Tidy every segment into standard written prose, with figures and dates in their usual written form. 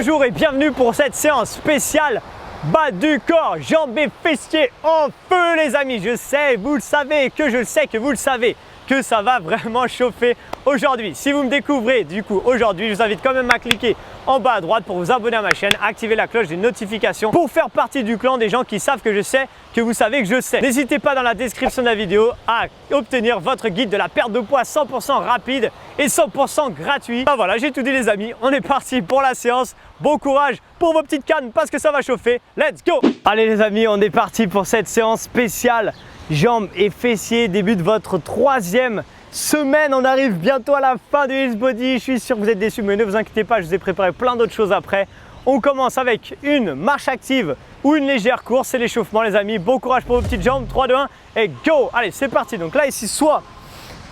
Bonjour et bienvenue pour cette séance spéciale bas du corps, jambes et fessiers en feu les amis. Je sais, vous le savez, que je le sais, que vous le savez, que ça va vraiment chauffer aujourd'hui. Si vous me découvrez du coup aujourd'hui, je vous invite quand même à cliquer en bas à droite pour vous abonner à ma chaîne, activer la cloche des notifications pour faire partie du clan des gens qui savent que je sais, que vous savez que je sais. N'hésitez pas dans la description de la vidéo à obtenir votre guide de la perte de poids 100% rapide et 100% gratuit. Ben voilà, j'ai tout dit les amis, on est parti pour la séance. Bon courage pour vos petites cannes parce que ça va chauffer. Let's go! Allez les amis, on est parti pour cette séance spéciale jambes et fessiers, début de votre troisième semaine. On arrive bientôt à la fin du Hills Body. Je suis sûr que vous êtes déçus, mais ne vous inquiétez pas, je vous ai préparé plein d'autres choses après. On commence avec une marche active ou une légère course, c'est l'échauffement les amis. Bon courage pour vos petites jambes, 3, 2, 1 et go! Allez, c'est parti. Donc là ici, soit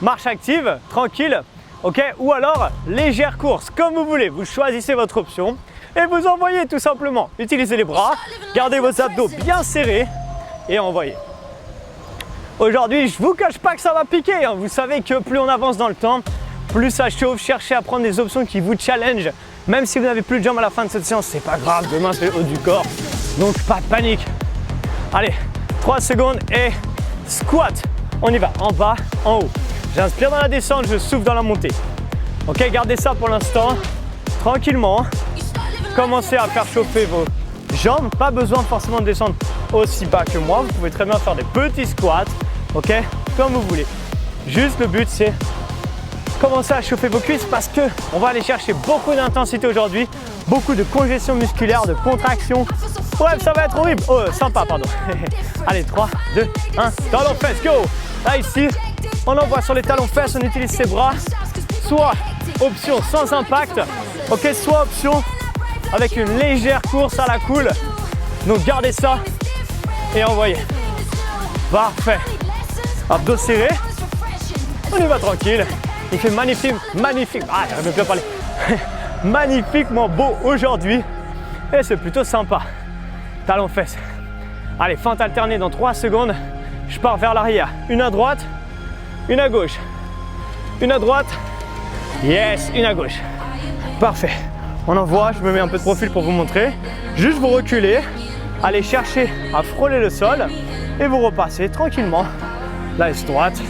marche active, tranquille, ok, ou alors légère course, comme vous voulez. Vous choisissez votre option et vous envoyez tout simplement. Utilisez les bras, gardez vos abdos bien serrés et envoyez. Aujourd'hui, je ne vous cache pas que ça va piquer, hein. Vous savez que plus on avance dans le temps, plus ça chauffe. Cherchez à prendre des options qui vous challenge. Même si vous n'avez plus de jambes à la fin de cette séance, c'est pas grave, demain c'est le haut du corps. Donc pas de panique. Allez, 3 secondes et squat. On y va, en bas, en haut. J'inspire dans la descente, je souffle dans la montée. Ok, gardez ça pour l'instant, tranquillement. Commencez à faire chauffer vos jambes. Pas besoin forcément de descendre aussi bas que moi. Vous pouvez très bien faire des petits squats. Ok, comme vous voulez. Juste le but c'est commencer à chauffer vos cuisses parce que on va aller chercher beaucoup d'intensité aujourd'hui, beaucoup de congestion musculaire, de contraction. Bref, ça va être horrible. Oh, sympa, pardon. Allez, 3, 2, 1, talons fesses, go. Là ici, on envoie sur les talons fesses, on utilise ses bras. Soit option sans impact, ok, soit option avec une légère course à la cool. Donc gardez ça et envoyez. Parfait. Abdos serrés. On y va tranquille. Il fait magnifique. Ah, j'arrive même plus à parler. Magnifiquement beau aujourd'hui. Et c'est plutôt sympa. Talons fesses. Allez, fente alternée dans 3 secondes. Je pars vers l'arrière. Une à droite, une à gauche. Une à droite. Yes, une à gauche. Parfait. On envoie, je me mets un peu de profil pour vous montrer. Juste vous reculez. Allez chercher à frôler le sol. Et vous repassez tranquillement. Là, est droite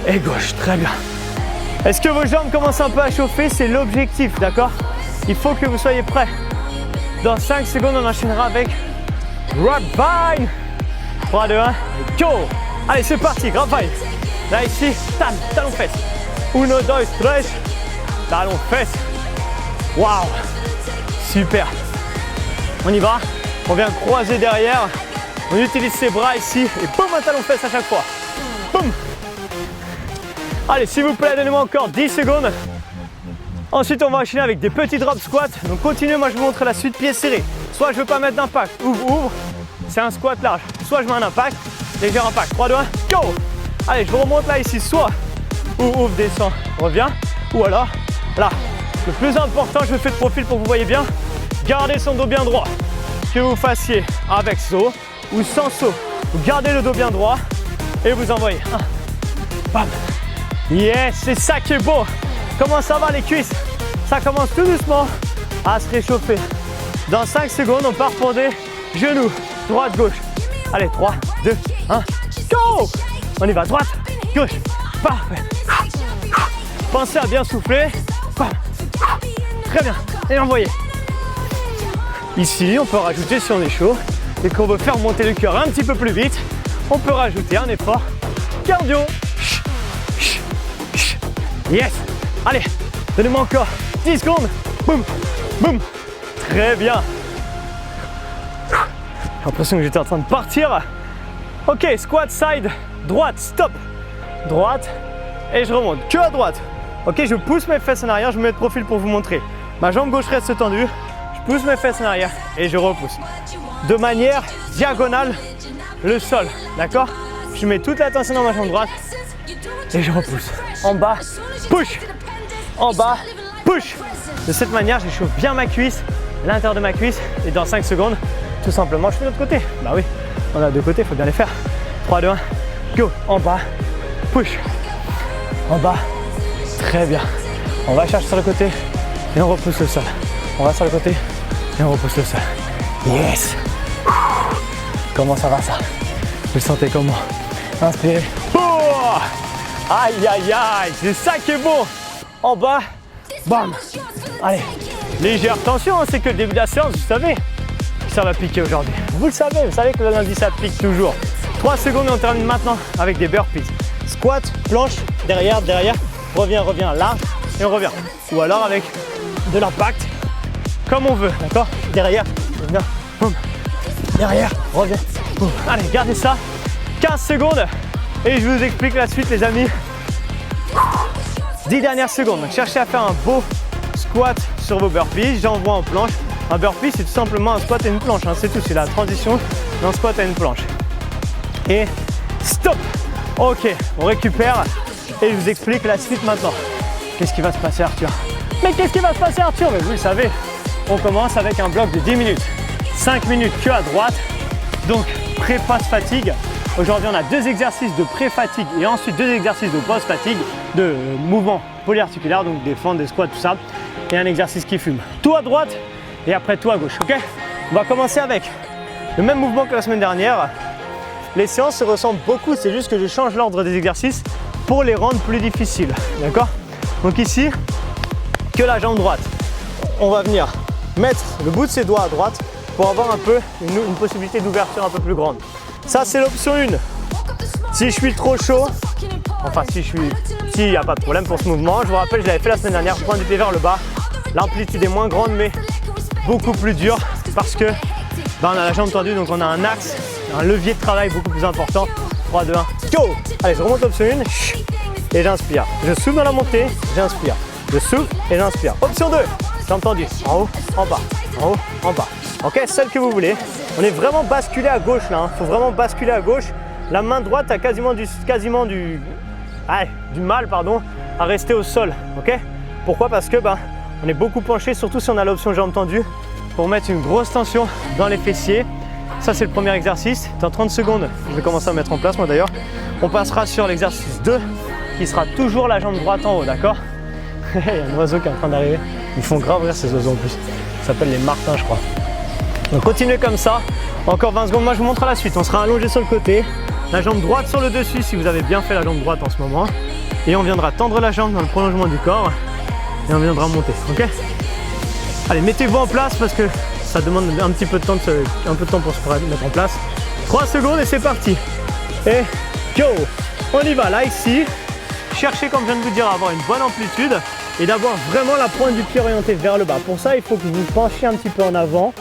et gauche. Très bien. Est-ce que vos jambes commencent un peu à chauffer? C'est l'objectif, d'accord? Il faut que vous soyez prêts. Dans 5 secondes, on enchaînera avec Grapevine. 3, 2, 1, go! Allez, c'est parti, Grapevine. Là, ici, talon fesses. 1, 2, 3, talon fesses. Waouh! Super. On y va. On vient croiser derrière. On utilise ses bras ici et boum, un talon fesses à chaque fois. Boum. Allez, s'il vous plaît, donnez-moi encore 10 secondes. Ensuite, on va enchaîner avec des petits drop squats. Donc, continuez, moi je vous montre la suite pieds serrés. Soit je ne veux pas mettre d'impact, ouvre, c'est un squat large. Soit je mets un impact, léger impact. 3, 2, 1, go! Allez, je vous remonte là, ici, soit ouvre, descend, reviens. Ou alors, là, le plus important, je me fais de profil pour que vous voyez bien. Gardez son dos bien droit. Que vous fassiez avec saut ou sans saut. Vous gardez le dos bien droit et vous envoyez. Bam. Yes, c'est ça qui est beau. Comment ça va les cuisses? Ça commence tout doucement à se réchauffer. Dans 5 secondes, on part pour des genoux. Droite, gauche. Allez, 3, 2, 1, go! On y va, droite, gauche. Parfait. Pensez à bien souffler. Bam. Très bien. Et envoyez. Ici, on peut rajouter, si on est chaud et qu'on veut faire monter le cœur un petit peu plus vite, on peut rajouter un effort cardio. Yes. Allez, donnez-moi encore 10 secondes. Boum, boum. Très bien. J'ai l'impression que j'étais en train de partir. Ok, squat side, droite, stop. Droite et je remonte. Que à droite. Ok, je pousse mes fesses en arrière, je me mets de profil pour vous montrer. Ma jambe gauche reste tendue. Je pousse mes fesses en arrière et je repousse. De manière diagonale, le sol, d'accord? Je mets toute la tension dans ma jambe droite et je repousse. En bas, push. En bas, push. De cette manière, j'échauffe bien ma cuisse, l'intérieur de ma cuisse. Et dans 5 secondes, tout simplement, je fais de l'autre côté. Bah oui, on a deux côtés, il faut bien les faire. 3, 2, 1, go. En bas, push. En bas, très bien. On va chercher sur le côté et on repousse le sol. On va sur le côté et on repousse le sol. Yes! Comment ça va ça? Vous le sentez comment? Inspirez. Oh! Aïe aïe aïe, c'est ça qui est bon. En bas, bam. Allez, légère tension, hein, c'est que le début de la séance, vous savez que ça va piquer aujourd'hui. Vous savez que le lundi ça pique toujours. 3 secondes et on termine maintenant avec des burpees. Squat, planche, derrière, reviens large et on revient. Ou alors avec de l'impact, comme on veut, d'accord? Derrière, reviens, boum. Derrière, reviens, boum. Allez, gardez ça, 15 secondes et je vous explique la suite les amis. 10 dernières secondes, donc cherchez à faire un beau squat sur vos burpees, j'envoie en planche. Un burpee c'est tout simplement un squat et une planche, hein. C'est tout, c'est la transition d'un squat à une planche. Et stop. Ok, on récupère et je vous explique la suite maintenant. Qu'est-ce qui va se passer Arthur? Mais qu'est-ce qui va se passer Arthur? Mais vous le savez, on commence avec un bloc de 10 minutes. 5 minutes queue à droite, donc pré-post-fatigue. Aujourd'hui on a 2 exercices de pré-fatigue et ensuite 2 exercices de post-fatigue, de mouvements polyarticulaires, donc des fentes, des squats, tout ça. Et un exercice qui fume. Tout à droite et après tout à gauche, ok? On va commencer avec le même mouvement que la semaine dernière. Les séances se ressemblent beaucoup, c'est juste que je change l'ordre des exercices pour les rendre plus difficiles, d'accord? Donc ici, que la jambe droite. On va venir mettre le bout de ses doigts à droite pour avoir un peu une possibilité d'ouverture un peu plus grande. Ça, c'est l'option 1. Si je suis trop chaud, enfin s'il n'y a pas de problème pour ce mouvement, je vous rappelle, je l'avais fait la semaine dernière, point du pied vers le bas. L'amplitude est moins grande, mais beaucoup plus dure parce que on a la jambe tendue, donc on a un axe, un levier de travail beaucoup plus important. 3, 2, 1, go! Allez, je remonte option 1 et j'inspire. Je souffle dans la montée, j'inspire. Je souffle et j'inspire. Option 2, jambe tendue, en haut, en bas, en haut, en bas. Ok, celle que vous voulez. On est vraiment basculé à gauche là, hein. Faut vraiment basculer à gauche. La main droite a quasiment du mal à rester au sol. Ok? Pourquoi? Parce que on est beaucoup penché, surtout si on a l'option jambe tendue, pour mettre une grosse tension dans les fessiers. Ça c'est le premier exercice. Dans 30 secondes, je vais commencer à mettre en place moi d'ailleurs. On passera sur l'exercice 2 qui sera toujours la jambe droite en haut, d'accord? Il y a un oiseau qui est en train d'arriver. Ils font grave rire ces oiseaux en plus. Ça s'appelle les martins je crois. Donc continuez comme ça. Encore 20 secondes, moi je vous montre la suite. On sera allongé sur le côté. La jambe droite sur le dessus si vous avez bien fait la jambe droite en ce moment. Et on viendra tendre la jambe dans le prolongement du corps. Et on viendra monter, ok? Allez, mettez-vous en place parce que ça demande un petit peu de temps, pour se mettre en place. 3 secondes et c'est parti. Et go! On y va, là, ici. Cherchez, comme je viens de vous dire, à avoir une bonne amplitude et d'avoir vraiment la pointe du pied orientée vers le bas. Pour ça, il faut que vous vous penchiez un petit peu en avant.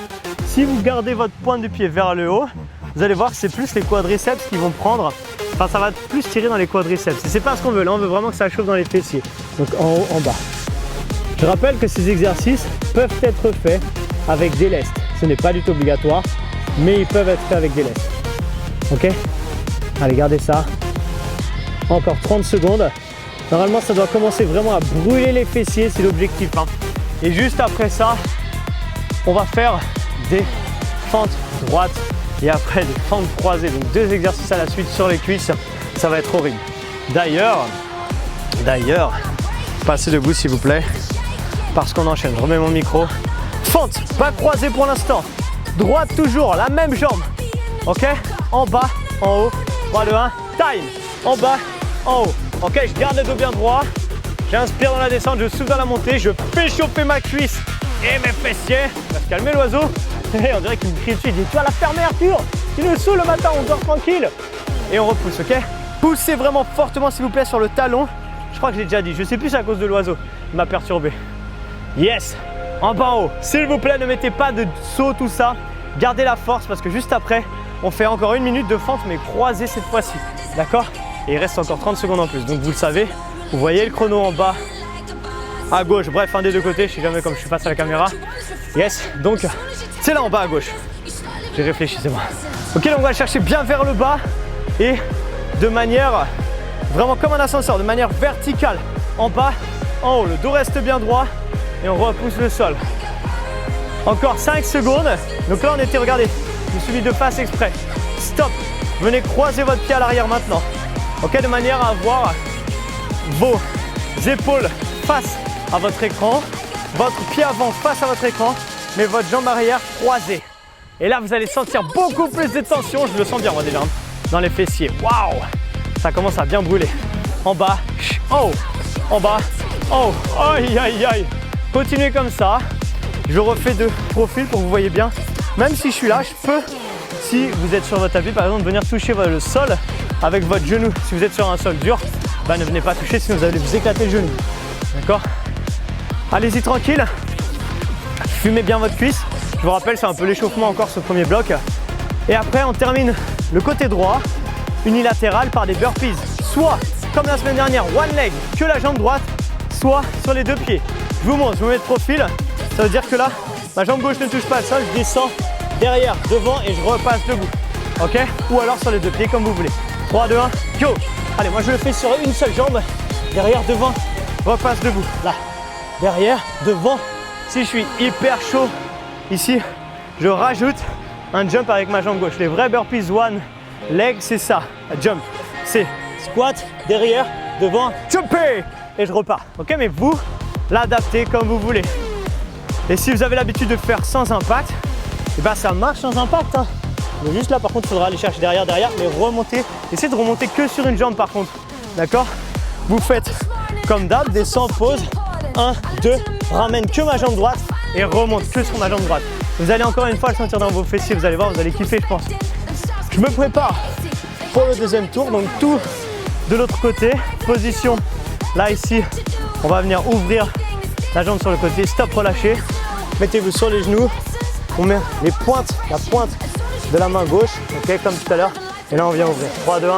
Si vous gardez votre pointe du pied vers le haut, vous allez voir que c'est plus les quadriceps qui vont prendre. Enfin, ça va plus tirer dans les quadriceps. Et c'est pas ce qu'on veut. Là, on veut vraiment que ça chauffe dans les fessiers. Donc en haut, en bas. Je rappelle que ces exercices peuvent être faits avec des lestes. Ce n'est pas du tout obligatoire, mais ils peuvent être faits avec des lestes. Ok? Allez, gardez ça. Encore 30 secondes. Normalement, ça doit commencer vraiment à brûler les fessiers, c'est l'objectif, hein. Et juste après ça, on va faire des fentes droites et après des fentes croisées. Donc 2 exercices à la suite sur les cuisses, ça va être horrible. D'ailleurs, passez debout s'il vous plaît. Parce qu'on enchaîne, je remets mon micro. Fente, pas croisée pour l'instant. Droite toujours, la même jambe. Ok? En bas, en haut. 3, 2, 1, time. En bas, en haut. Ok, je garde le dos bien droit. J'inspire dans la descente, je souffle dans la montée. Je fais chauffer ma cuisse et mes fessiers. On va se calmer l'oiseau. On dirait qu'il me crie dessus. Il dit, tu vas la fermer Arthur. Tu nous saoules le matin, on dort tranquille. Et on repousse, ok? Poussez vraiment fortement s'il vous plaît sur le talon. Je crois que j'ai déjà dit, je sais plus à cause de l'oiseau. Il m'a perturbé. Yes, en bas en haut. S'il vous plaît, ne mettez pas de saut, tout ça. Gardez la force parce que juste après, on fait encore 1 minute de fente, mais croisée cette fois-ci. D'accord? Et il reste encore 30 secondes en plus. Donc vous le savez, vous voyez le chrono en bas, à gauche, bref, un des deux côtés. Je sais jamais comme je suis face à la caméra. Yes, donc c'est là en bas à gauche. J'ai réfléchi, c'est bon. Ok, donc on va le chercher bien vers le bas et de manière vraiment comme un ascenseur, de manière verticale. En bas, en haut, le dos reste bien droit. Et on repousse le sol. Encore 5 secondes. Donc là on était, regardez, je me suis mis de face exprès. Stop. Venez croiser votre pied à l'arrière maintenant. Ok, de manière à avoir vos épaules face à votre écran. votre pied avant face à votre écran, mais votre jambe arrière croisée. Et là, vous allez sentir beaucoup plus de tension. Je le sens bien, moi, déjà, dans les fessiers. Waouh! Ça commence à bien brûler. En bas, oh! En bas, oh! Aïe, aïe, aïe! Continuez comme ça. Je refais de profil pour que vous voyez bien. Même si je suis là, je peux, si vous êtes sur votre tapis, par exemple, venir toucher le sol avec votre genou. Si vous êtes sur un sol dur, bah, ne venez pas toucher, sinon vous allez vous éclater le genou. D'accord? Allez-y tranquille. Fumez bien votre cuisse. Je vous rappelle, c'est un peu l'échauffement encore ce premier bloc. Et après, on termine le côté droit, unilatéral par des burpees. Soit, comme la semaine dernière, one leg, que la jambe droite, soit sur les deux pieds. Je vous montre, je vous mets de profil. Ça veut dire que là, ma jambe gauche ne touche pas le sol, je descends derrière, devant et je repasse debout. Ok? Ou alors sur les deux pieds comme vous voulez. 3, 2, 1, go! Allez, moi je le fais sur une seule jambe. Derrière, devant, repasse debout. Là, derrière, devant. Si je suis hyper chaud, ici, je rajoute un jump avec ma jambe gauche. Les vrais burpees one leg, c'est ça. Jump, c'est squat, derrière, devant, jumper. Et je repars. Ok? Mais vous, l'adaptez comme vous voulez. Et si vous avez l'habitude de faire sans impact, et ben ça marche sans impact. Hein. Mais juste là, par contre, il faudra aller chercher derrière, mais remonter. Essayez de remonter que sur une jambe, par contre. D'accord? Vous faites comme d'hab, descends, pause. 1, 2, ramène que ma jambe droite et remonte que sur ma jambe droite. Vous allez encore une fois le sentir dans vos fessiers. Vous allez voir, vous allez kiffer, je pense. Je me prépare pour le deuxième tour. Donc tout de l'autre côté. Position. Là, ici, on va venir ouvrir la jambe sur le côté. Stop, relâchez. Mettez-vous sur les genoux. On met les pointes, la pointe de la main gauche, ok, comme tout à l'heure. Et là, on vient ouvrir. 3, 2,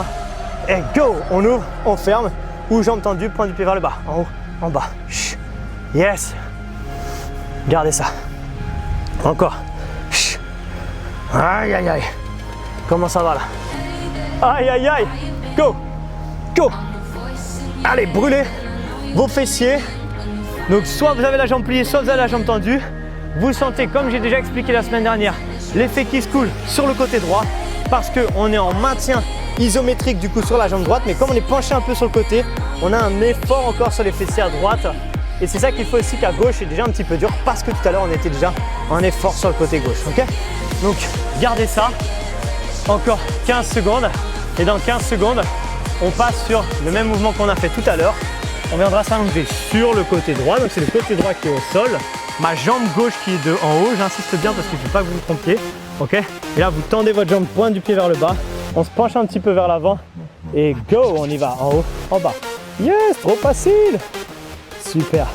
1. Et go! On ouvre, on ferme. Ou jambe tendue, point du pied vers le bas. En haut, en bas. Chut. Yes! Gardez ça. Encore. Chut. Aïe, aïe, aïe. Comment ça va là? Aïe, aïe, aïe. Go! Go! Allez, brûlez vos fessiers. Donc, soit vous avez la jambe pliée, soit vous avez la jambe tendue. Vous sentez, comme j'ai déjà expliqué la semaine dernière, l'effet qui se coule sur le côté droit parce qu'on est en maintien isométrique du coup sur la jambe droite, mais comme on est penché un peu sur le côté, on a un effort encore sur les fessiers à droite. Et c'est ça qu'il faut aussi qu'à gauche, c'est déjà un petit peu dur parce que tout à l'heure on était déjà en effort sur le côté gauche. Ok? Donc gardez ça. Encore 15 secondes. Et dans 15 secondes, on passe sur le même mouvement qu'on a fait tout à l'heure. On viendra s'allonger sur le côté droit. Donc c'est le côté droit qui est au sol. Ma jambe gauche qui est de en haut. J'insiste bien parce qu'il ne faut pas que vous vous trompiez. Ok? Et là, vous tendez votre jambe pointe du pied vers le bas. On se penche un petit peu vers l'avant. Et go, on y va. En haut, en bas. Yes, trop facile. Super.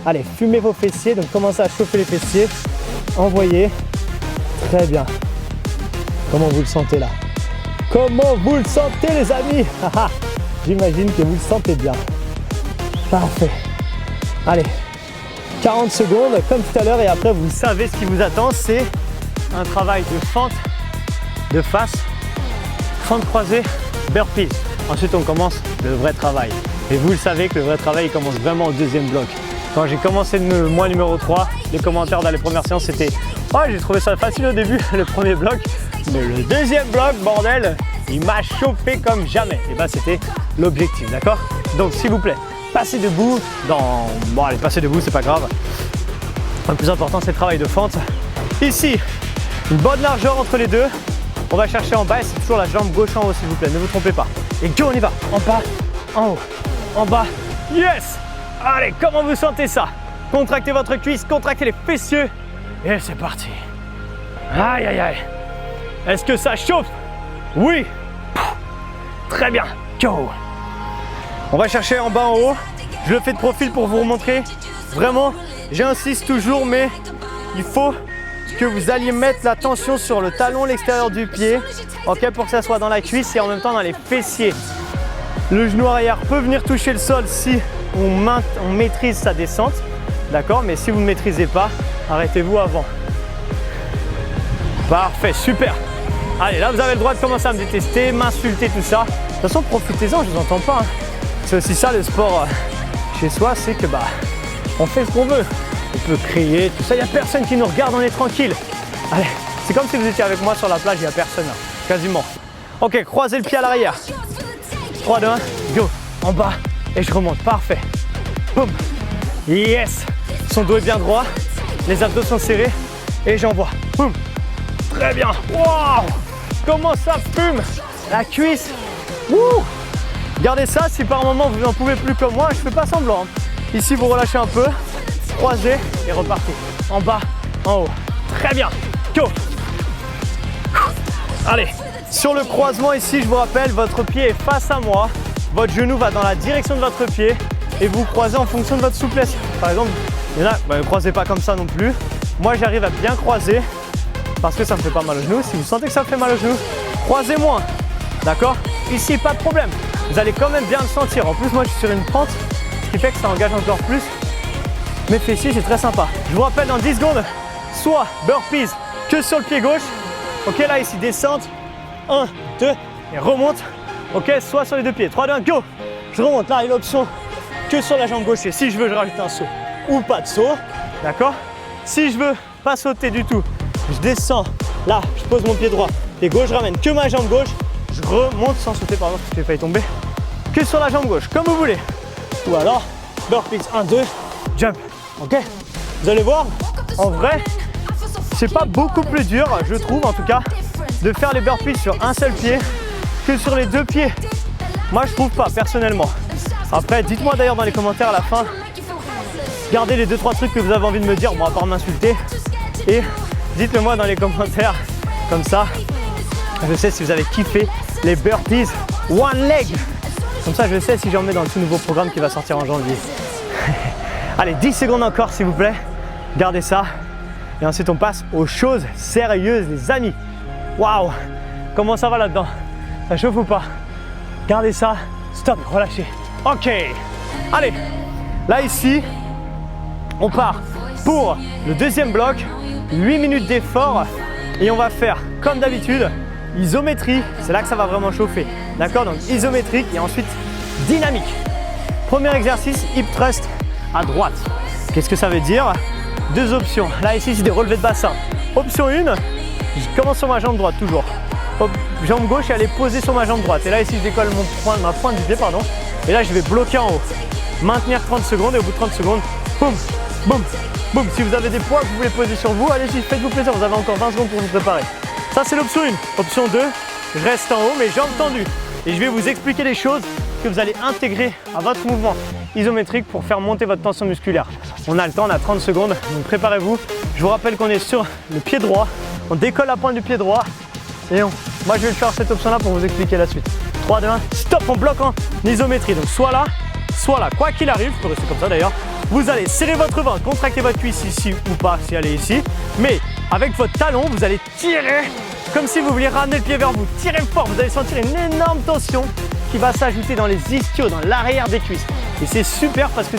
Allez, fumez vos fessiers. Donc commencez à chauffer les fessiers. Envoyez. Très bien. Comment vous le sentez là? Comment vous le sentez les amis? J'imagine que vous le sentez bien. Parfait. Allez. 40 secondes comme tout à l'heure et après vous savez ce qui vous attend, c'est un travail de fente, de face, fente croisée, burpees. Ensuite on commence le vrai travail. Et vous le savez que le vrai travail il commence vraiment au deuxième bloc. Quand j'ai commencé le mois numéro 3, les commentaires dans les premières séances c'était « Oh j'ai trouvé ça facile au début, le premier bloc, mais le deuxième bloc, bordel, il m'a chauffé comme jamais. » Et bah c'était l'objectif, d'accord? Donc s'il vous plaît, passez debout Bon allez, passez debout, c'est pas grave. Le plus important c'est le travail de fente. Ici, une bonne largeur entre les deux. On va chercher en bas et c'est toujours la jambe gauche en haut s'il vous plaît, ne vous trompez pas. Et go, on y va, en bas, en haut, en bas, yes! Allez, comment vous sentez ça? Contractez votre cuisse, contractez les fessiers. Et c'est parti. Aïe, aïe, aïe. Est-ce que ça chauffe? Oui. Très bien, go. On va chercher en bas, en haut. Je le fais de profil pour vous montrer. Vraiment, j'insiste toujours, mais il faut que vous alliez mettre la tension sur le talon, l'extérieur du pied, ok, pour que ça soit dans la cuisse et en même temps dans les fessiers. Le genou arrière peut venir toucher le sol si on maîtrise sa descente, d'accord, mais si vous ne maîtrisez pas, arrêtez-vous avant. Parfait, super. Allez, là vous avez le droit de commencer à me détester, m'insulter, tout ça. De toute façon, profitez-en, je vous entends pas. Hein. C'est aussi ça le sport chez soi, c'est que on fait ce qu'on veut. On peut crier, tout ça, il n'y a personne qui nous regarde, on est tranquille. Allez, c'est comme si vous étiez avec moi sur la plage, il n'y a personne là, quasiment. Ok, croisez le pied à l'arrière. 3, 2, 1, go. En bas, et je remonte, parfait. Boum. Yes. Son dos est bien droit, les abdos sont serrés et j'envoie. Boum. Très bien. Waouh! Comment ça fume! La cuisse. Wouh! Gardez ça, si par moment vous n'en pouvez plus comme moi, je ne fais pas semblant. Ici, vous relâchez un peu, croisez et repartez. En bas, en haut. Très bien. Go! Allez, sur le croisement ici, je vous rappelle, votre pied est face à moi. Votre genou va dans la direction de votre pied et vous croisez en fonction de votre souplesse. Par exemple, il y en a, ne croisez pas comme ça non plus. Moi, j'arrive à bien croiser parce que ça me fait pas mal au genou. Si vous sentez que ça me fait mal au genou, croisez moins. D'accord? Ici, pas de problème. Vous allez quand même bien le sentir. En plus, moi, je suis sur une pente, ce qui fait que ça engage encore plus mes fessiers. C'est très sympa. Je vous rappelle dans 10 secondes, soit burpees que sur le pied gauche. Ok, là, ici, descente. 1, 2, et remonte. Ok, soit sur les deux pieds. 3, 2, 1, go! Je remonte. Là, il y a l'option que sur la jambe gauche. Et si je veux, je rajoute un saut ou pas de saut. D'accord? Si je veux pas sauter du tout, je descends. Là, je pose mon pied droit. Pied gauche, je ramène que ma jambe gauche. Je remonte sans sauter, pardon, parce que j'ai failli tomber. Que sur la jambe gauche, comme vous voulez. Ou alors, burpees. 1, 2, jump. Ok? Vous allez voir, en vrai, c'est pas beaucoup plus dur, je trouve en tout cas, de faire les burpees sur un seul pied que sur les deux pieds. Moi, je trouve pas, personnellement. Après, dites-moi d'ailleurs dans les commentaires à la fin, gardez les 2-3 trucs que vous avez envie de me dire, bon, à part m'insulter. Et dites-le moi dans les commentaires, comme ça, je sais si vous avez kiffé les burpees one leg. Comme ça, je sais si j'en mets dans le tout nouveau programme qui va sortir en janvier. Allez, 10 secondes encore, s'il vous plaît. Gardez ça. Et ensuite, on passe aux choses sérieuses, les amis. Waouh! Comment ça va là-dedans? Ça chauffe ou pas? Gardez ça. Stop, relâchez. Ok. Allez. Là, ici, on part pour le deuxième bloc. 8 minutes d'effort. Et on va faire, comme d'habitude, isométrie. C'est là que ça va vraiment chauffer. D'accord? Donc, isométrique et ensuite dynamique. Premier exercice, hip thrust à droite. Qu'est-ce que ça veut dire? Deux options. Là, ici, c'est des relevés de bassin. Option 1, je commence sur ma jambe droite, toujours. Jambe gauche, elle est posée sur ma jambe droite. Et là, ici, je décolle ma pointe du pied, pardon. Et là, je vais bloquer en haut. Maintenir 30 secondes et au bout de 30 secondes, boum, boum, boum. Si vous avez des poids que vous voulez poser sur vous, allez-y, faites-vous plaisir. Vous avez encore 20 secondes pour vous préparer. Ça, c'est l'option 1. Option 2, je reste en haut, mes jambes tendues. Et je vais vous expliquer les choses que vous allez intégrer à votre mouvement isométrique pour faire monter votre tension musculaire. On a le temps, on a 30 secondes, donc préparez-vous. Je vous rappelle qu'on est sur le pied droit. On décolle la pointe du pied droit. Et moi, je vais faire cette option-là pour vous expliquer la suite. 3, 2, 1, stop, on bloque en isométrie. Donc soit là. Quoi qu'il arrive, je peux rester comme ça d'ailleurs. Vous allez serrer votre ventre, contracter votre cuisse ici ou pas si elle est ici. Mais avec votre talon, vous allez tirer comme si vous vouliez ramener le pied vers vous. Tirez fort, vous allez sentir une énorme tension qui va s'ajouter dans les ischios, dans l'arrière des cuisses. Et c'est super parce que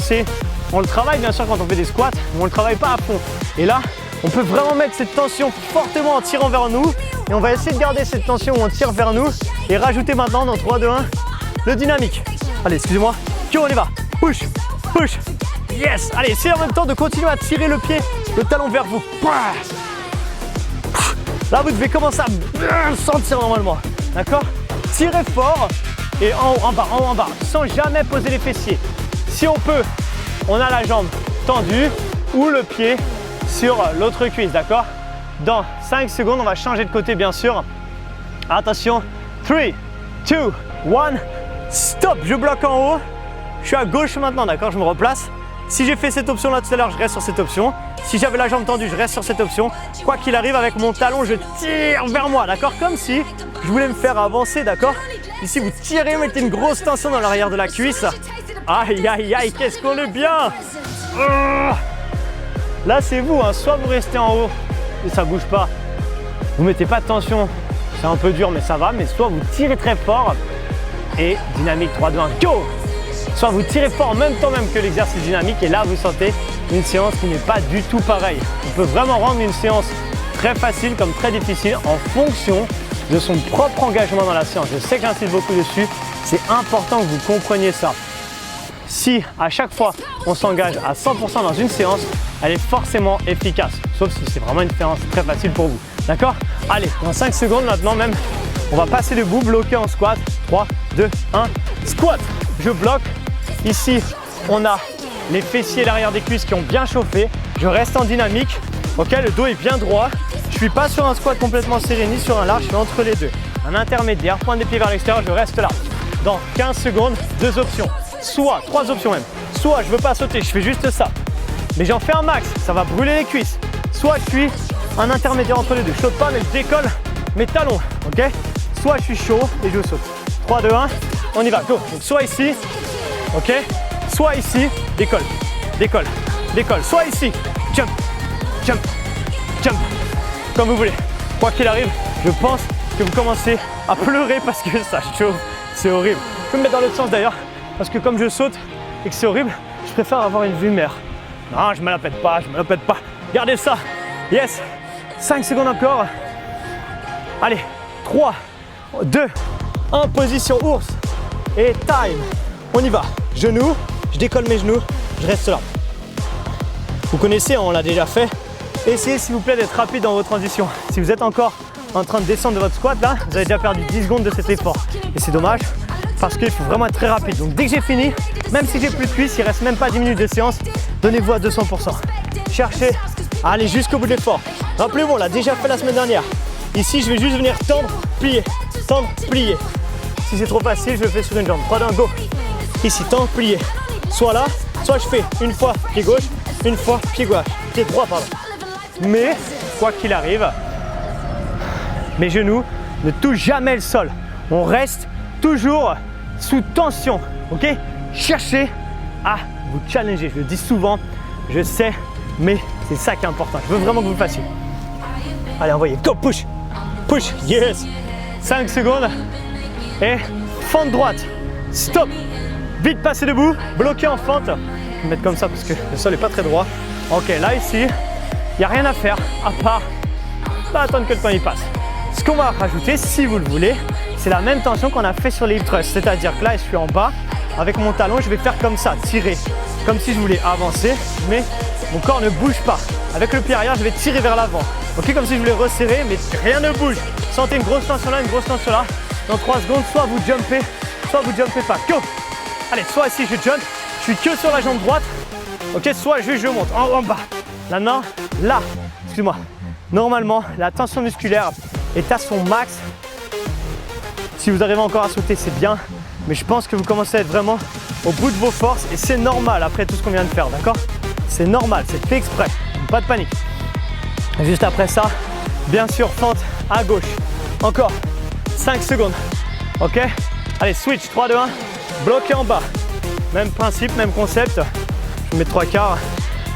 on le travaille bien sûr quand on fait des squats, mais on ne le travaille pas à fond. Et là, on peut vraiment mettre cette tension fortement en tirant vers nous. Et on va essayer de garder cette tension où on tire vers nous. Et rajouter maintenant dans 3, 2, 1, le dynamique. Allez, excusez-moi. On y va. Push, push. Yes. Allez, essayez en même temps de continuer à tirer le pied, le talon vers vous. Là, vous devez commencer à bien sentir normalement. D'accord? Tirez fort. Et en haut, en bas, en haut, en bas. Sans jamais poser les fessiers. Si on peut, on a la jambe tendue ou le pied sur l'autre cuisse. D'accord? Dans 5 secondes, on va changer de côté, bien sûr. Attention. 3, 2, 1. Stop. Je bloque en haut. Je suis à gauche maintenant, d'accord? Je me replace. Si j'ai fait cette option là tout à l'heure, je reste sur cette option. Si j'avais la jambe tendue, je reste sur cette option. Quoi qu'il arrive, avec mon talon, je tire vers moi, d'accord? Comme si je voulais me faire avancer, d'accord? Ici, vous tirez, mettez une grosse tension dans l'arrière de la cuisse. Aïe, aïe, aïe, qu'est-ce qu'on est bien! Là, c'est vous, hein. Soit vous restez en haut et ça bouge pas. Vous mettez pas de tension, c'est un peu dur, mais ça va. Mais soit vous tirez très fort et dynamique 3, 2, 1, go! Soit vous tirez fort en même temps même que l'exercice dynamique et là vous sentez une séance qui n'est pas du tout pareille. On peut vraiment rendre une séance très facile comme très difficile en fonction de son propre engagement dans la séance. Je sais que j'insiste beaucoup dessus, c'est important que vous compreniez ça. Si à chaque fois on s'engage à 100% dans une séance, elle est forcément efficace, sauf si c'est vraiment une séance très facile pour vous. D'accord? Allez, dans 5 secondes maintenant même, on va passer debout, bloquer en squat. 3, 2, 1, squat. Je bloque. Ici, on a les fessiers et l'arrière des cuisses qui ont bien chauffé. Je reste en dynamique. Ok, le dos est bien droit. Je suis pas sur un squat complètement serré ni sur un large, je suis entre les deux. Un intermédiaire, pointe des pieds vers l'extérieur, je reste là. Dans 15 secondes, 2 options. Soit, 3 options même. Soit je veux pas sauter, je fais juste ça. Mais j'en fais un max, ça va brûler les cuisses. Soit je suis un intermédiaire entre les deux. Je saute pas mais je décolle mes talons. Ok. Soit je suis chaud et je saute. 3, 2, 1, on y va, go. Donc soit ici, ok. Soit ici, décolle, décolle, décolle. Soit ici, jump, jump, jump. Comme vous voulez. Quoi qu'il arrive, je pense que vous commencez à pleurer parce que ça chauffe. C'est horrible. Je peux me mettre dans l'autre sens d'ailleurs, parce que comme je saute et que c'est horrible, je préfère avoir une vue mer. Non, je me la pète pas, je me la pète pas. Gardez ça. Yes. 5 secondes encore. Allez, 3, 2, 1, position ours. Et time. On y va. Genoux, je décolle mes genoux, je reste là. Vous connaissez, on l'a déjà fait. Essayez s'il vous plaît d'être rapide dans vos transitions. Si vous êtes encore en train de descendre de votre squat là, vous avez déjà perdu 10 secondes de cet effort. Et c'est dommage parce qu'il faut vraiment être très rapide. Donc dès que j'ai fini, même si j'ai plus de cuisses, il reste même pas 10 minutes de séance, donnez-vous à 200%. Cherchez à aller jusqu'au bout de l'effort. Rappelez-vous, on l'a déjà fait la semaine dernière. Ici, je vais juste venir tendre, plier, tendre, plier. Si c'est trop facile, je le fais sur une jambe. 3, 2, 1, go. Ici, tendre, plier. Soit là, soit je fais une fois pied gauche, une fois pied gauche, pied droit, pardon. Mais, quoi qu'il arrive, mes genoux ne touchent jamais le sol. On reste toujours sous tension, ok? Cherchez à vous challenger. Je le dis souvent, je sais, mais c'est ça qui est important. Je veux vraiment que vous le fassiez. Allez, envoyez, go, push, push, yes. 5 secondes et fente droite, stop. Vite passer debout, bloqué en fente. Je vais me mettre comme ça parce que le sol n'est pas très droit. Ok, là ici, il n'y a rien à faire à part attendre que le temps y passe. Ce qu'on va rajouter, si vous le voulez, c'est la même tension qu'on a fait sur les hip thrusts. C'est-à-dire que là, je suis en bas, avec mon talon, je vais faire comme ça, tirer. Comme si je voulais avancer, mais mon corps ne bouge pas. Avec le pied arrière, je vais tirer vers l'avant. Ok, comme si je voulais resserrer, mais rien ne bouge. Sentez une grosse tension là, une grosse tension là. Dans 3 secondes, soit vous jumpez pas. Go! Allez, soit ici, je jump, je suis que sur la jambe droite. Ok, soit je monte en bas. Maintenant, là, excuse-moi. Normalement, la tension musculaire est à son max. Si vous arrivez encore à sauter, c'est bien. Mais je pense que vous commencez à être vraiment au bout de vos forces. Et c'est normal après tout ce qu'on vient de faire, d'accord? C'est normal, c'est fait exprès. Pas de panique. Juste après ça, bien sûr, fente à gauche. Encore 5 secondes. Ok? Allez, switch, 3, 2, 1. Bloqué en bas. Même principe, même concept. Je mets 3 quarts.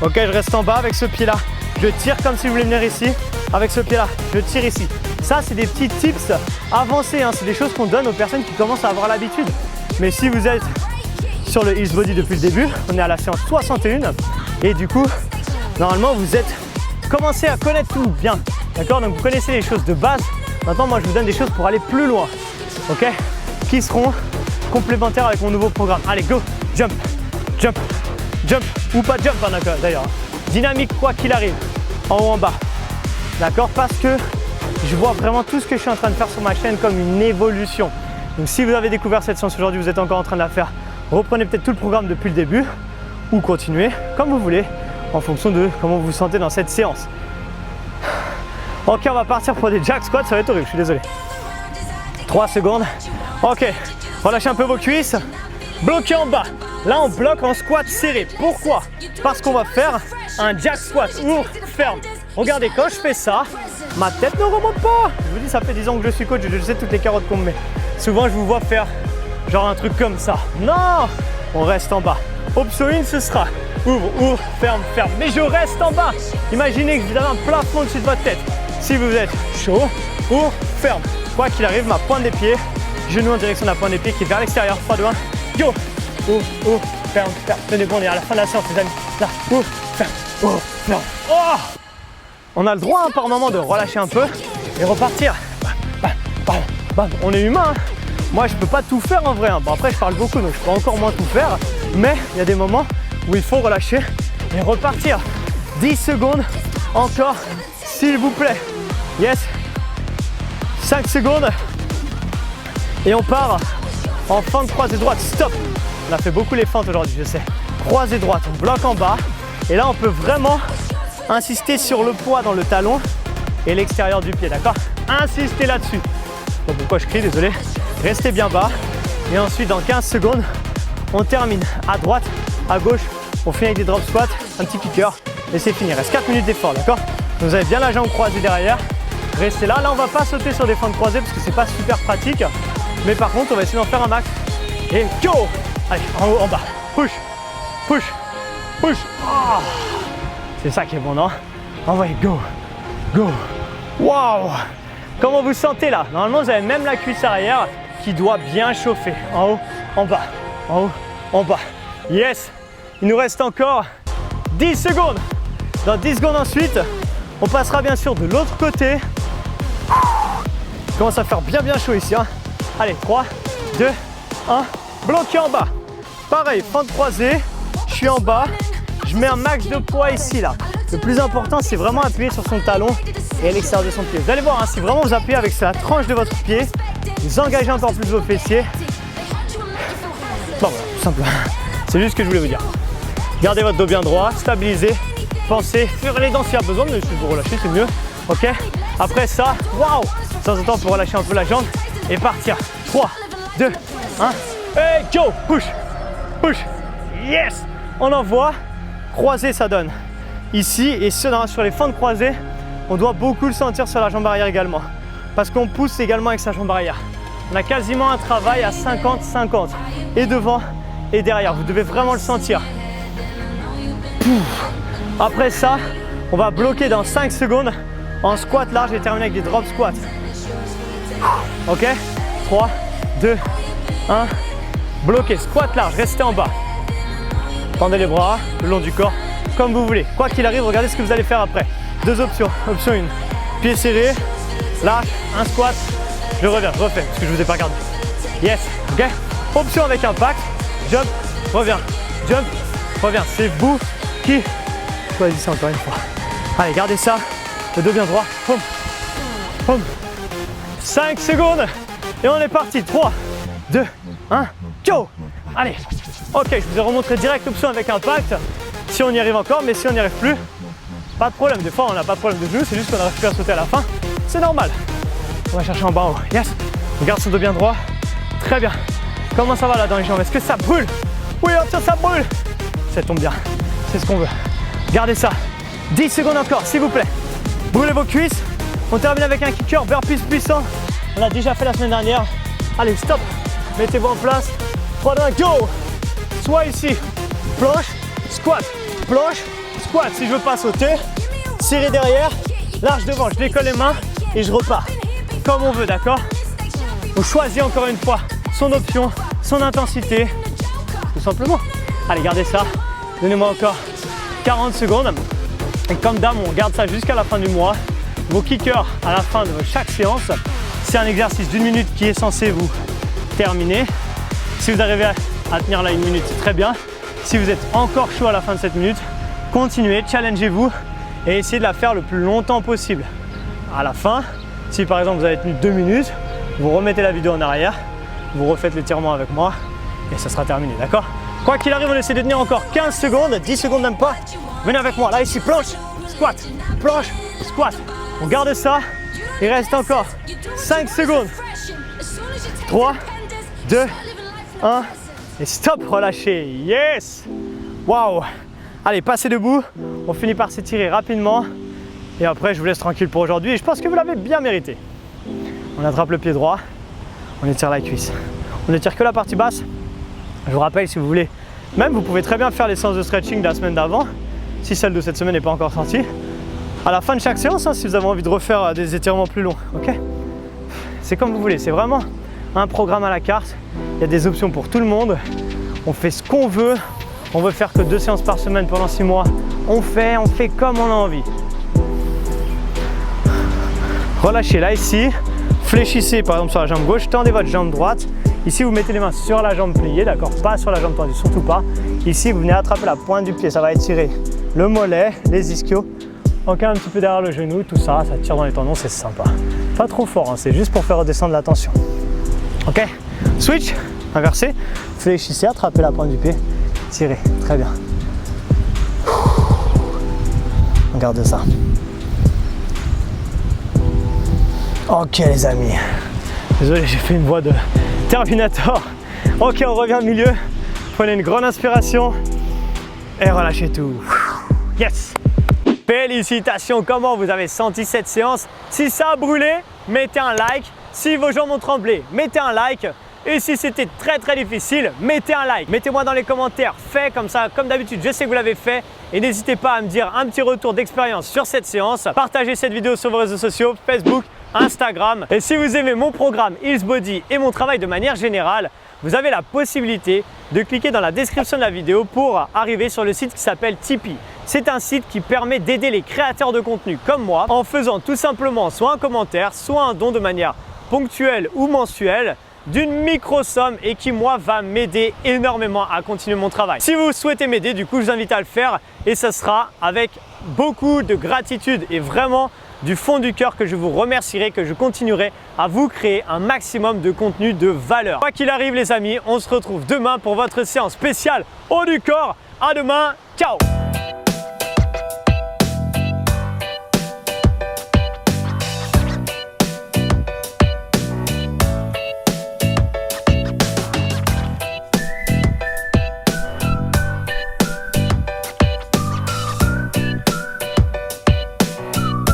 Ok, je reste en bas avec ce pied-là. Je tire comme si je voulais venir ici. Avec ce pied-là, je tire ici. Ça, c'est des petits tips avancés. Hein. C'est des choses qu'on donne aux personnes qui commencent à avoir l'habitude. Mais si vous êtes sur le Hills Body depuis le début, on est à la séance 61. Et du coup, normalement, vous êtes commencé à connaître tout bien. D'accord? Donc, vous connaissez les choses de base. Maintenant, moi, je vous donne des choses pour aller plus loin. Ok? Qui seront complémentaires avec mon nouveau programme. Allez, go! Jump, jump, jump. Ou pas jump, hein, d'ailleurs. Dynamique, quoi qu'il arrive. En haut, en bas. D'accord? Parce que je vois vraiment tout ce que je suis en train de faire sur ma chaîne comme une évolution. Donc, si vous avez découvert cette séance aujourd'hui, vous êtes encore en train de la faire, reprenez peut-être tout le programme depuis le début ou continuez comme vous voulez en fonction de comment vous vous sentez dans cette séance. Ok, on va partir pour des jack squats, ça va être horrible, je suis désolé. 3 secondes. Ok, relâchez un peu vos cuisses. Bloquez en bas. Là, on bloque en squat serré. Pourquoi? Parce qu'on va faire un jack squat ou ferme. Regardez, quand je fais ça, ma tête ne remonte pas. Je vous dis, ça fait 10 ans que je suis coach, je sais toutes les carottes qu'on me met. Souvent, je vous vois faire genre un truc comme ça. Non, on reste en bas. Option 1, ce sera ouvre, ouvre, ferme, ferme. Mais je reste en bas. Imaginez que vous avez un plafond au-dessus de votre tête. Si vous êtes chaud, ouvre, ferme. Quoi qu'il arrive, ma pointe des pieds, genou en direction de la pointe des pieds qui est vers l'extérieur. 3, 2, 1, go! Ouvre, ouvre, ferme, ferme. Tenez bon, on est à la fin de la séance, les amis. Là, ouvre, ferme, oh! On a le droit hein, par moment de relâcher un peu et repartir. Bam, bam, bam. On est humain. Hein. Moi, je peux pas tout faire en vrai. Hein. Bon, après, je parle beaucoup, donc je peux encore moins tout faire. Mais il y a des moments où il faut relâcher et repartir. 10 secondes encore, s'il vous plaît. Yes. 5 secondes. Et on part en fente croisée droite. Stop. On a fait beaucoup les fentes aujourd'hui, je sais. croisée droite, on bloque en bas. Et là, on peut vraiment insister sur le poids dans le talon et l'extérieur du pied, d'accord? Insistez là-dessus. Donc pourquoi je crie, désolé. Restez bien bas. Et ensuite, dans 15 secondes, on termine à droite, à gauche. On finit avec des drop squats, un petit kicker et c'est fini. Il reste 4 minutes d'effort, d'accord? Vous avez bien la jambe croisée derrière. Restez là. Là, on va pas sauter sur des fentes croisées parce que c'est pas super pratique. Mais par contre, on va essayer d'en faire un max. Et go! Allez, en haut, en bas. Push, push, push. Oh, c'est ça qui est bon, non? Envoyez, go, go. Waouh! Comment vous sentez là? Normalement, vous avez même la cuisse arrière qui doit bien chauffer. En haut, en bas, en haut, en bas. Yes! Il nous reste encore 10 secondes. Dans 10 secondes ensuite, on passera bien sûr de l'autre côté. Il commence à faire bien chaud ici, hein. Allez, 3, 2, 1. Bloqué en bas. Pareil, fente croisée. Je suis en bas. Je mets un max de poids ici, là. Le plus important, c'est vraiment appuyer sur son talon et à l'extérieur de son pied. Vous allez voir, hein, si vraiment vous appuyez avec la tranche de votre pied, vous engagez encore plus vos fessiers. Bon, voilà, tout simplement. C'est juste ce que je voulais vous dire. Gardez votre dos bien droit, stabilisez. Pensez, fermez les dents s'il y a besoin, mais si vous relâchez, c'est mieux. Ok? Après ça, waouh! De temps en temps, pour relâcher un peu la jambe et partir. 3, 2, 1. Et go! Push! Push! Yes! On envoie. Croisé, ça donne ici. Et sur les fentes croisées, on doit beaucoup le sentir sur la jambe arrière également. Parce qu'on pousse également avec sa jambe arrière. On a quasiment un travail à 50-50. Et devant et derrière. Vous devez vraiment le sentir. Après ça, on va bloquer dans 5 secondes en squat large et terminer avec des drop squats. Ok? 3, 2, 1. Bloquez, squat large, restez en bas. Tendez les bras le long du corps, comme vous voulez. Quoi qu'il arrive, regardez ce que vous allez faire après. Deux options. Option 1, pied serré, large, un squat. Je reviens, je refais, parce que je ne vous ai pas regardé. Yes, ok? Option avec impact, jump, reviens, jump, reviens. C'est vous qui choisissez encore une fois. Allez, gardez ça, le dos bien droit. Home, home. 5 secondes et on est parti. 3, 2, 1, go! Allez, ok, je vous ai remontré direct l'option avec impact. Si on y arrive encore, mais si on n'y arrive plus, pas de problème. Des fois, on n'a pas de problème de genou, c'est juste qu'on n'arrive plus à sauter à la fin. C'est normal. On va chercher en bas en haut. Yes, on garde son dos bien droit. Très bien. Comment ça va là dans les jambes? Est-ce que ça brûle? Oui, hop, ça brûle. Ça tombe bien. C'est ce qu'on veut. Gardez ça. 10 secondes encore, s'il vous plaît. Brûlez vos cuisses. On termine avec un kicker burpees puissant. On l'a déjà fait la semaine dernière. Allez, stop. Mettez-vous en place. 3, 2, 1, go! Soit ici, planche, squat, squat. Si je veux pas sauter, serré derrière, large devant. Je décolle les mains et je repars. Comme on veut, d'accord? On choisit encore une fois son option, son intensité, tout simplement. Allez, gardez ça. Donnez-moi encore 40 secondes. Et comme d'hab, on garde ça jusqu'à la fin du mois. Vos kickers à la fin de chaque séance, c'est un exercice d'1 minute qui est censé vous terminer. Si vous arrivez à tenir là 1 minute, c'est très bien. Si vous êtes encore chaud à la fin de cette minute, continuez, challengez-vous et essayez de la faire le plus longtemps possible. À la fin, si par exemple vous avez tenu 2 minutes, vous remettez la vidéo en arrière, vous refaites l'étirement avec moi et ça sera terminé, d'accord? Quoi qu'il arrive, on essaie de tenir encore 15 secondes, 10 secondes même pas. Venez avec moi, là ici, planche, squat, On garde ça, il reste encore 5 secondes. 3, 2, 1 et stop, relâchez. Yes! Waouh! Allez, passez debout, on finit par s'étirer rapidement et après je vous laisse tranquille pour aujourd'hui et je pense que vous l'avez bien mérité. On attrape le pied droit, on étire la cuisse. On n'étire que la partie basse. Je vous rappelle, si vous voulez, même vous pouvez très bien faire les séances de stretching de la semaine d'avant, si celle de cette semaine n'est pas encore sortie. À la fin de chaque séance, hein, si vous avez envie de refaire des étirements plus longs, ok? C'est comme vous voulez, c'est vraiment un programme à la carte. Il y a des options pour tout le monde. On fait ce qu'on veut. On veut faire que 2 séances par semaine pendant 6 mois. On fait comme on a envie. Relâchez là ici. Fléchissez par exemple sur la jambe gauche. Tendez votre jambe droite. Ici, vous mettez les mains sur la jambe pliée, d'accord? Pas sur la jambe tendue, surtout pas. Ici, vous venez attraper la pointe du pied. Ça va étirer le mollet, les ischios. Encore un petit peu derrière le genou, tout ça, ça tire dans les tendons, c'est sympa. Pas trop fort, hein, c'est juste pour faire redescendre la tension. Ok? Switch, inversé. Fléchissez, attrapez la pointe du pied. Tirez, très bien. On garde ça. Ok les amis. Désolé, j'ai fait une voix de Terminator. Ok, on revient au milieu. Prenez une grande inspiration et relâchez tout. Yes! Félicitations, comment vous avez senti cette séance? Si ça a brûlé, mettez un like. Si vos jambes ont tremblé, mettez un like. Et si c'était très difficile, mettez un like. Mettez-moi dans les commentaires, fait comme ça, comme d'habitude, je sais que vous l'avez fait. Et n'hésitez pas à me dire un petit retour d'expérience sur cette séance. Partagez cette vidéo sur vos réseaux sociaux, Facebook, Instagram. Et si vous aimez mon programme Heels Body et mon travail de manière générale, vous avez la possibilité de cliquer dans la description de la vidéo pour arriver sur le site qui s'appelle Tipeee. C'est un site qui permet d'aider les créateurs de contenu comme moi en faisant tout simplement soit un commentaire, soit un don de manière ponctuelle ou mensuelle d'une micro-somme et qui moi va m'aider énormément à continuer mon travail. Si vous souhaitez m'aider, du coup je vous invite à le faire et ça sera avec beaucoup de gratitude et vraiment du fond du cœur que je vous remercierai, que je continuerai à vous créer un maximum de contenu de valeur. Quoi qu'il arrive les amis, on se retrouve demain pour votre séance spéciale haut du corps. À demain, ciao!